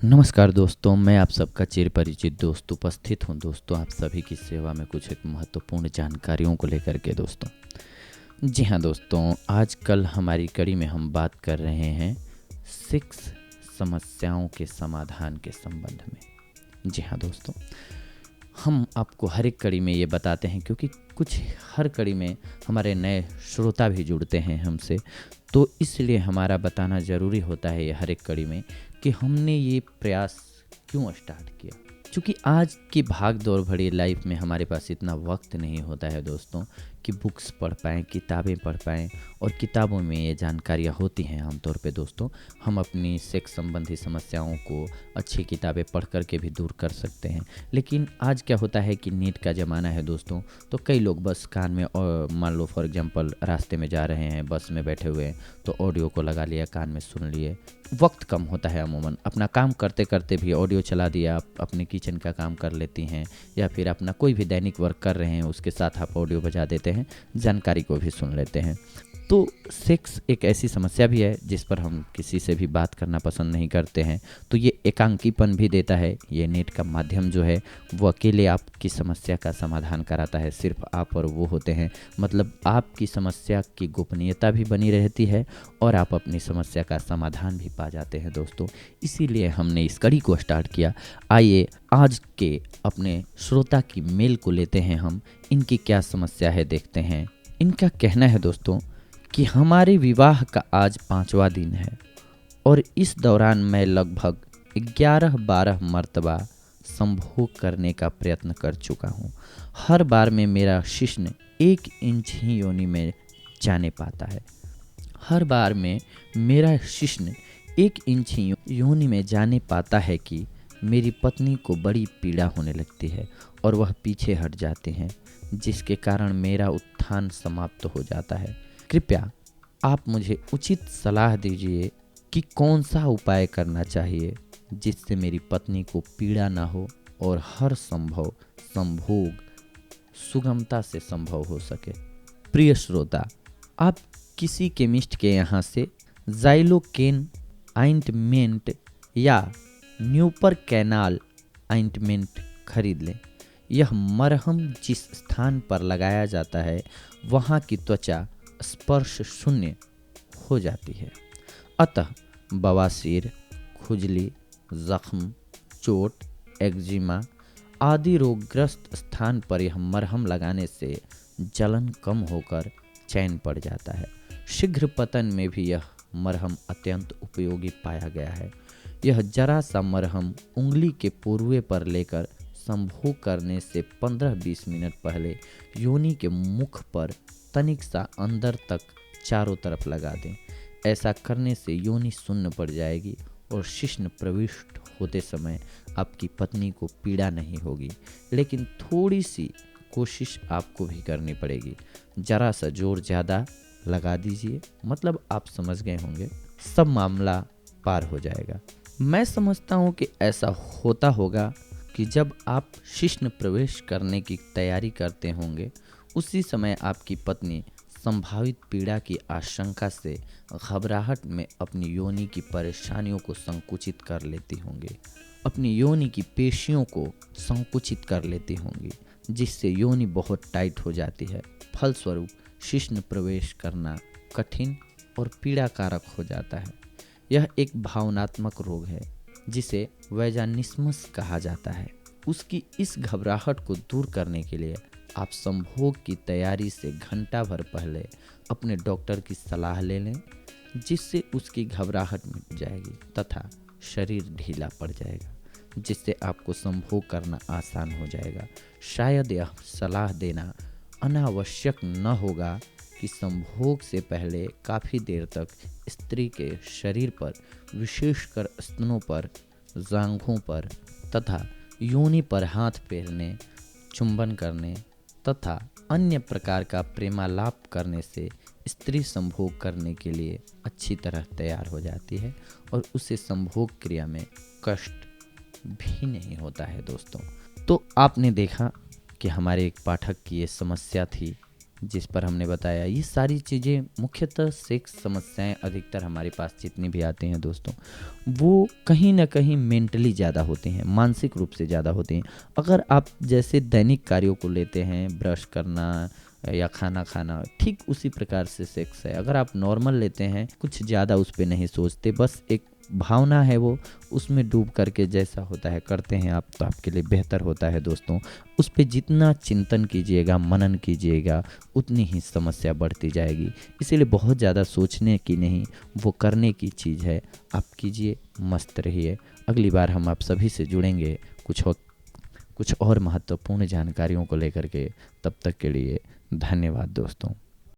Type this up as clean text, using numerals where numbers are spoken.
नमस्कार दोस्तों, मैं आप सबका चिर परिचित दोस्त उपस्थित हूं। दोस्तों, आप सभी की सेवा में कुछ एक महत्वपूर्ण जानकारियों को लेकर के दोस्तों। जी हाँ दोस्तों, आजकल हमारी कड़ी में हम बात कर रहे हैं सेक्स समस्याओं के समाधान के संबंध में। जी हाँ दोस्तों, हम आपको हर एक कड़ी में ये बताते हैं क्योंकि कुछ हर कड़ी में हमारे नए श्रोता भी जुड़ते हैं हमसे, तो इसलिए हमारा बताना ज़रूरी होता है ये हर एक कड़ी में कि हमने ये प्रयास क्यों स्टार्ट किया। क्योंकि आज की भाग दौड़ भरी लाइफ में हमारे पास इतना वक्त नहीं होता है दोस्तों कि बुक्स पढ़ पाएँ, किताबें पढ़ पाएँ, और किताबों में ये जानकारियाँ होती हैं आमतौर पे दोस्तों। हम अपनी सेक्स संबंधी समस्याओं को अच्छी किताबें पढ़ कर के भी दूर कर सकते हैं। लेकिन आज क्या होता है कि नेट का ज़माना है दोस्तों, तो कई लोग बस कान में, और मान लो फॉर एग्जांपल रास्ते में जा रहे हैं, बस में बैठे हुए हैं, तो ऑडियो को लगा लिया, कान में सुन लिए। वक्त कम होता है अमूमन, अपना काम करते करते भी ऑडियो चला दिया, आप अपने किचन का काम कर लेती हैं, या फिर अपना कोई भी दैनिक वर्क कर रहे हैं उसके साथ आप ऑडियो बजा देते हैं, जानकारी को भी सुन लेते हैं। तो सेक्स एक ऐसी समस्या भी है जिस पर हम किसी से भी बात करना पसंद नहीं करते हैं, तो ये एकांकीपन भी देता है। ये नेट का माध्यम जो है वो अकेले आपकी समस्या का समाधान कराता है, सिर्फ आप और वो होते हैं। मतलब आपकी समस्या की गोपनीयता भी बनी रहती है और आप अपनी समस्या का समाधान भी पा जाते हैं दोस्तों। इसीलिए हमने इस कड़ी को स्टार्ट किया। आइए आज के अपने श्रोता की मेल को लेते हैं हम, इनकी क्या समस्या है देखते हैं। इनका कहना है दोस्तों कि हमारे विवाह का आज 5वां दिन है और इस दौरान मैं लगभग 11-12 मर्तबा संभोग करने का प्रयत्न कर चुका हूँ। हर बार में मेरा शिश्न 1 इंच ही योनि में जाने पाता है। हर बार में मेरा शिश्न 1 इंच ही योनि में जाने पाता है कि मेरी पत्नी को बड़ी पीड़ा होने लगती है और वह पीछे हट जाते हैं, जिसके कारण मेरा उत्थान समाप्त हो जाता है। कृपया आप मुझे उचित सलाह दीजिए कि कौन सा उपाय करना चाहिए जिससे मेरी पत्नी को पीड़ा ना हो और हर संभव संभोग सुगमता से संभव हो सके। प्रिय श्रोता, आप किसी केमिस्ट के यहाँ से ज़ाइलोकेन आइंटमेंट या न्यूपर कैनाल आइंटमेंट खरीद लें। यह मरहम जिस स्थान पर लगाया जाता है वहाँ की त्वचा स्पर्श शून्य हो जाती है। अतः बवासीर, खुजली, जख्म, चोट, एक्जिमा आदि रोगग्रस्त स्थान पर यह मरहम लगाने से जलन कम होकर चैन पड़ जाता है। शीघ्र पतन में भी यह मरहम अत्यंत उपयोगी पाया गया है। यह जरा सा मरहम उंगली के पूर्वे पर लेकर संभोग करने से 15-20 मिनट पहले योनि के मुख पर तनिक सा अंदर तक चारों तरफ लगा दें। ऐसा करने से योनि शून्य पड़ जाएगी और शिश्न प्रविष्ट होते समय आपकी पत्नी को पीड़ा नहीं होगी। लेकिन थोड़ी सी कोशिश आपको भी करनी पड़ेगी। जरा सा जोर ज़्यादा लगा दीजिए, मतलब आप समझ गए होंगे, सब मामला पार हो जाएगा। मैं समझता हूँ कि ऐसा होता होगा कि जब आप शिश्न प्रवेश करने की तैयारी करते होंगे, उसी समय आपकी पत्नी संभावित पीड़ा की आशंका से घबराहट में अपनी योनि की परेशानियों को संकुचित कर लेती होंगी, अपनी योनि की पेशियों को संकुचित कर लेती होंगी, जिससे योनि बहुत टाइट हो जाती है। फलस्वरूप शिश्न प्रवेश करना कठिन और पीड़ाकारक हो जाता है। यह एक भावनात्मक रोग है जिसे वैजानिस्मस कहा जाता है। उसकी इस घबराहट को दूर करने के लिए आप संभोग की तैयारी से घंटा भर पहले अपने डॉक्टर की सलाह ले लें, जिससे उसकी घबराहट मिट जाएगी तथा शरीर ढीला पड़ जाएगा, जिससे आपको संभोग करना आसान हो जाएगा। शायद यह सलाह देना अनावश्यक न होगा कि संभोग से पहले काफ़ी देर तक स्त्री के शरीर पर, विशेषकर स्तनों पर, जांघों पर तथा योनि पर हाथ फेरने, चुंबन करने तथा अन्य प्रकार का प्रेमालाप करने से स्त्री संभोग करने के लिए अच्छी तरह तैयार हो जाती है और उसे संभोग क्रिया में कष्ट भी नहीं होता है दोस्तों। तो आपने देखा कि हमारे एक पाठक की ये समस्या थी जिस पर हमने बताया, ये सारी चीज़ें मुख्यतः सेक्स समस्याएं अधिकतर हमारे पास जितनी भी आती हैं दोस्तों, वो कहीं ना कहीं मेंटली ज़्यादा होती हैं, मानसिक रूप से ज़्यादा होती हैं। अगर आप जैसे दैनिक कार्यों को लेते हैं, ब्रश करना या खाना खाना, ठीक उसी प्रकार से सेक्स है। अगर आप नॉर्मल लेते हैं, कुछ ज़्यादा उस पर नहीं सोचते, बस एक भावना है वो, उसमें डूब करके जैसा होता है करते हैं आप, तो आपके लिए बेहतर होता है दोस्तों। उस पर जितना चिंतन कीजिएगा, मनन कीजिएगा, उतनी ही समस्या बढ़ती जाएगी। इसीलिए बहुत ज़्यादा सोचने की नहीं, वो करने की चीज़ है। आप कीजिए, मस्त रहिए। अगली बार हम आप सभी से जुड़ेंगे कुछ और महत्वपूर्ण जानकारियों को लेकर के। तब तक के लिए धन्यवाद दोस्तों।